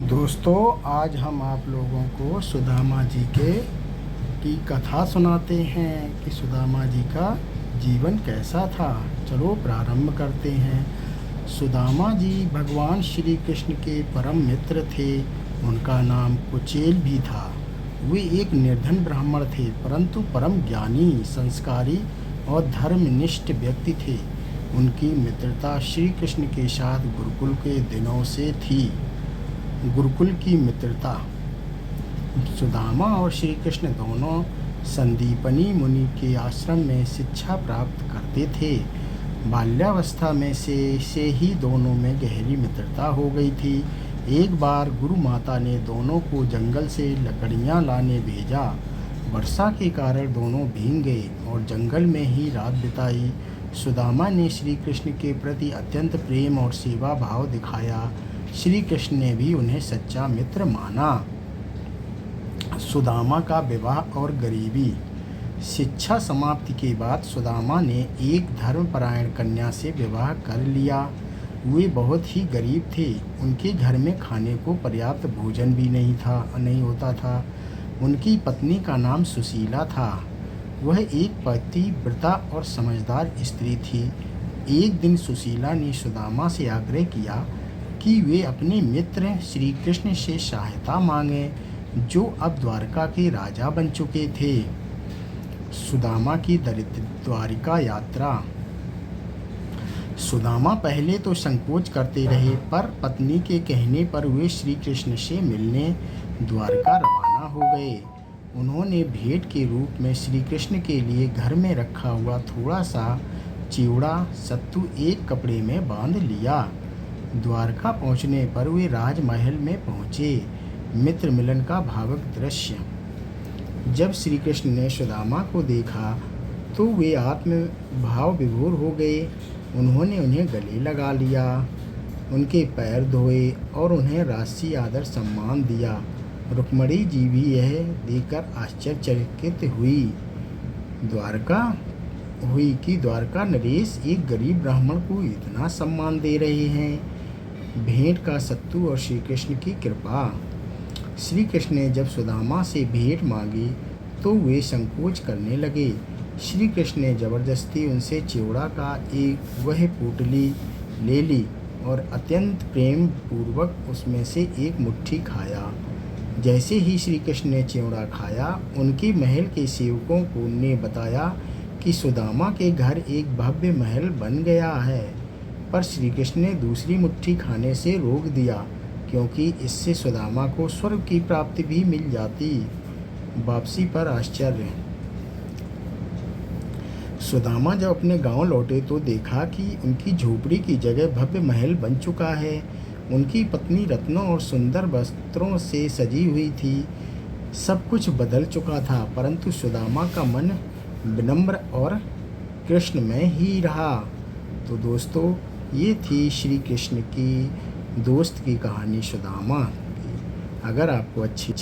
दोस्तों, आज हम आप लोगों को सुदामा जी की कथा सुनाते हैं कि सुदामा जी का जीवन कैसा था। चलो प्रारंभ करते हैं। सुदामा जी भगवान श्री कृष्ण के परम मित्र थे। उनका नाम कुचेल भी था। वे एक निर्धन ब्राह्मण थे, परंतु परम ज्ञानी, संस्कारी और धर्मनिष्ठ व्यक्ति थे। उनकी मित्रता श्री कृष्ण के साथ गुरुकुल के दिनों से थी। गुरुकुल की मित्रता। सुदामा और श्री कृष्ण दोनों संदीपनी मुनि के आश्रम में शिक्षा प्राप्त करते थे। बाल्यावस्था में से ही दोनों में गहरी मित्रता हो गई थी। एक बार गुरु माता ने दोनों को जंगल से लकड़ियां लाने भेजा। वर्षा के कारण दोनों भीग गए और जंगल में ही रात बिताई। सुदामा ने श्री कृष्ण के प्रति अत्यंत प्रेम और सेवा भाव दिखाया। श्री कृष्ण ने भी उन्हें सच्चा मित्र माना। सुदामा का विवाह और गरीबी। शिक्षा समाप्ति के बाद सुदामा ने एक धर्मपरायण कन्या से विवाह कर लिया। वे बहुत ही गरीब थे। उनके घर में खाने को पर्याप्त भोजन भी नहीं होता था। उनकी पत्नी का नाम सुशीला था। वह एक पतिव्रता और समझदार स्त्री थी। एक दिन सुशीला ने सुदामा से आग्रह किया कि वे अपने मित्र श्री कृष्ण से सहायता मांगें, जो अब द्वारका के राजा बन चुके थे। सुदामा की द्वारिका यात्रा। सुदामा पहले तो संकोच करते रहे, पर पत्नी के कहने पर वे श्री कृष्ण से मिलने द्वारका रवाना हो गए। उन्होंने भेंट के रूप में श्री कृष्ण के लिए घर में रखा हुआ थोड़ा सा चिवड़ा सत्तू एक कपड़े में बांध लिया। द्वारका पहुंचने पर वे राजमहल में पहुंचे। मित्र मिलन का भावुक दृश्य। जब श्री कृष्ण ने सुदामा को देखा तो वे आत्म भाव विभोर हो गए। उन्होंने उन्हें गले लगा लिया, उनके पैर धोए और उन्हें राजसी आदर सम्मान दिया। रुक्मणी जी भी यह देखकर आश्चर्यचकित हुई कि द्वारका नरेश एक गरीब ब्राह्मण को इतना सम्मान दे रहे हैं। भेंट का सत्तू और श्री कृष्ण की कृपा। श्री कृष्ण ने जब सुदामा से भेंट मांगी तो वे संकोच करने लगे। श्री कृष्ण ने जबरदस्ती उनसे चिवड़ा का वह पोटली ले ली और अत्यंत प्रेम पूर्वक उसमें से एक मुट्ठी खाया। जैसे ही श्री कृष्ण ने चिवड़ा खाया, उनके महल के सेवकों को ने बताया कि सुदामा के घर एक भव्य महल बन गया है। पर श्री कृष्ण ने दूसरी मुट्ठी खाने से रोक दिया, क्योंकि इससे सुदामा को स्वर्ग की प्राप्ति भी मिल जाती। वापसी पर आश्चर्य। सुदामा जब अपने गांव लौटे तो देखा कि उनकी झोपड़ी की जगह भव्य महल बन चुका है। उनकी पत्नी रत्नों और सुंदर वस्त्रों से सजी हुई थी। सब कुछ बदल चुका था, परंतु सुदामा का मन विनम्र और कृष्ण में ही रहा। तो दोस्तों, ये थी श्री कृष्ण की दोस्त की कहानी सुदामा की। अगर आपको अच्छी